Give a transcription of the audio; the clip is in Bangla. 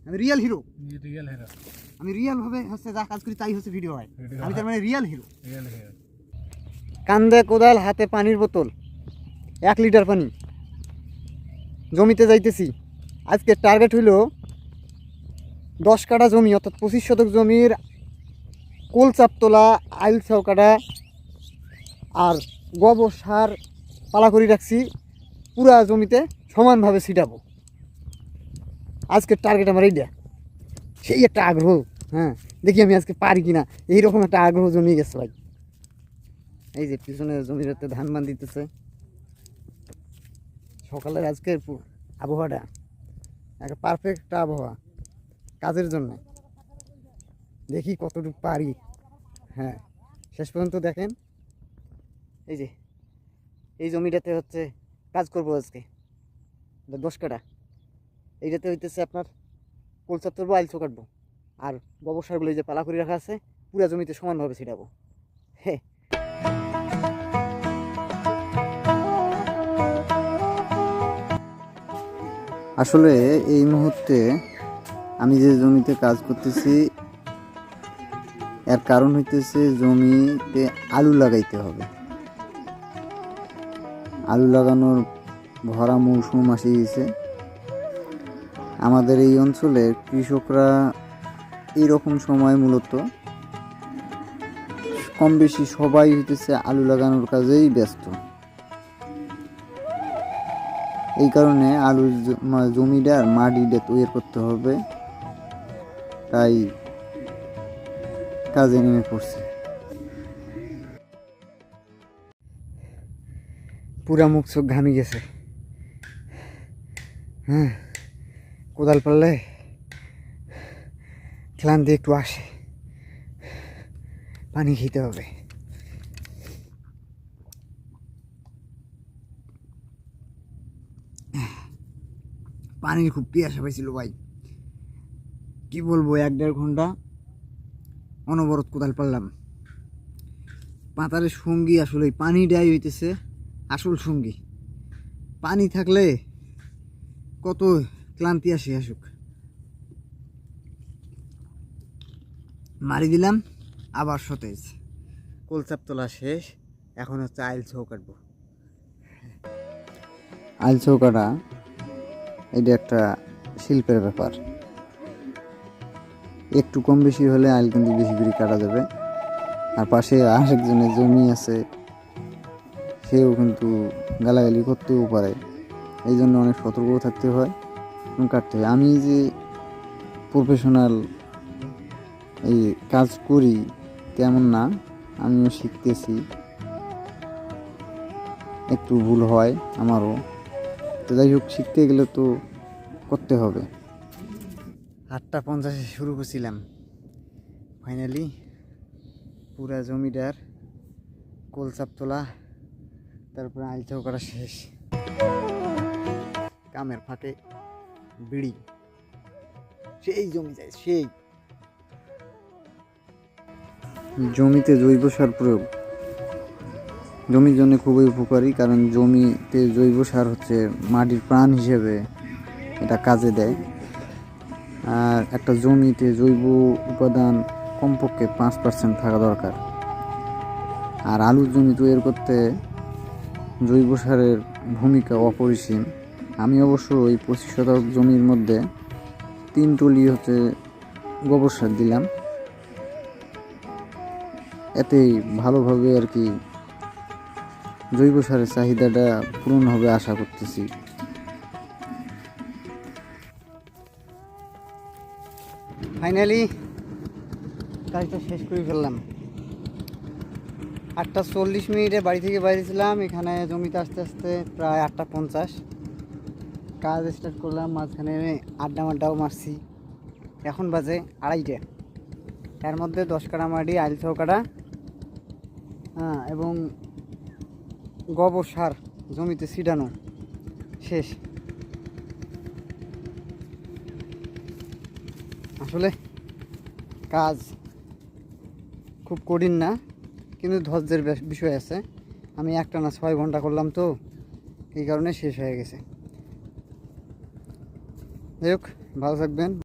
আমি রিয়েল হিরো। Real hero. আমি রিয়েল ভাবে হচ্ছে যা কাজ করি তাই হচ্ছে ভিডিও হয়। আমি তার মানে রিয়েল হিরো। Real hero. কান্দে কোদাল, হাতে পানির বোতল, 1 লিটার পানি। জমিতে যাইতেছি। আজকে টার্গেট হইল 10 কাঠা জমি, অর্থাৎ 25 শতক জমির কোল চাপ তোলা, আইল ছাউ কাটা আর গোবর সার পালা করে রাখছি, পুরা জমিতে সমানভাবে ছিটাবো। আজকের টার্গেট আমার এইটা। সেই একটা আগ্রহ। হ্যাঁ, দেখি আমি আজকে পারি কিনা, এইরকম একটা আগ্রহ জমিয়ে গেছে ভাই। এই যে পিছনে জমিতে ধান বান দিতেছে। সকালের আজকের আবহাওয়াটা একটা পারফেক্ট আবহাওয়া কাজের জন্য। দেখি কতটুকু পারি। হ্যাঁ, শেষ পর্যন্ত দেখেন। এই যে এই জমিটাতে হচ্ছে কাজ করবো আজকে 10 কাঠা। এইটাতে হইতেছে আপনার কোলচাপ তুলবো, আইলছো কাটবো আর গোবর সারগুলো যে পালা করে রাখা আছে পুরা জমিতে সমানভাবে ছিটাবো। হ্যাঁ, আসলে এই মুহূর্তে আমি যে জমিতে কাজ করতেছি এর কারণ হইতেছে জমিতে আলু লাগাইতে হবে। আলু লাগানোর ভরা মৌসুম আসে গেছে। আমাদের এই অঞ্চলের কৃষকরা এইরকম সময় মূলত কম বেশি সবাই হইতেছে আলু লাগানোর কাজেই ব্যস্ত। এই কারণে আলু জমিটার মাটিটা তৈরি করতে হবে, তাই কাজে নেমে পড়ছে। পুরা মুখ চোখ ঘামি গেছে। হ্যাঁ, কোদাল পারলে ক্লান্তি একটু আসে। পানি খেতে হবে। পানির খুব পিয়াসা পাইছিল ভাই, কি বলবো। 1-1.5 ঘন্টা অনবরত কোদাল পারলাম। পাতারের সঙ্গী আসলে পানিটাই হইতেছে আসল সঙ্গী। পানি থাকলে কত ক্লান্তি আসে আসুক। মারি দিলাম, আবার সতেজ। কোলচাপ তোলা শেষ, এখন হচ্ছে আইল ছাউ কাটবো। আইল ছাউ কাটা এটা একটা শিল্পের ব্যাপার। একটু কম বেশি হলে আইল কিন্তু বেশি করে কাটা যাবে। আর পাশে আরেকজনের জমি আছে, সেও কিন্তু গালাগালি করতেও পারে। এই জন্য অনেক সতর্ক থাকতে হয় এবং কাটতে হয়। আমি যে প্রফেশনাল এই কাজ করি তেমন না, আমিও শিখতেছি, একটু ভুল হয় আমারও। তো যাই হোক, শিখতে গেলে তো করতে হবে। 8:50 শুরু করছিলাম, ফাইনালি পুরা জমিটার কোলচাপ তোলা, তারপরে আইল ছাউ করা শেষ। কামের ফাঁকে বিড়ি, সেই জমি যায়। সেই জমিতে জৈব সার প্রয়োগ জমির জন্য খুবই উপকারী, কারণ জমিতে জৈব সার হচ্ছে মাটির প্রাণ হিসেবে এটা কাজে দেয়। আর একটা জমিতে জৈব উপাদান কমপক্ষে 5% থাকা দরকার। আর আলুর জমি তৈরি করতে জৈব সারের ভূমিকা অপরিসীম। আমি অবশ্য এই 25 শতক জমির মধ্যে 3 টলি হচ্ছে গোবর সার দিলাম। এতেই ভালোভাবে আর কি জৈব সারের চাহিদাটা পূরণ হবে আশা করতেছি। ফাইনালি কাজটা শেষ করে ফেললাম। 8:40 বাড়ি থেকে বাইরেছিলাম, এখানে জমিতে আসতে আসতে প্রায় 8:50। কাজ স্টার্ট করলাম, মাঝখানে আড্ডাও মারছি। এখন বাজে 2:30। এর মধ্যে 10 কাঠা মাটি, আইল ছাউ কাটা, হ্যাঁ, এবং গোবর সার জমিতে ছিটানো শেষ। আসলে কাজ খুব কঠিন না, কিন্তু ধৈর্যের বিষয় আছে। আমি একটানা 6 ঘন্টা করলাম, তো এই কারণে শেষ হয়ে গেছে। যাই হোক, ভালো থাকবেন।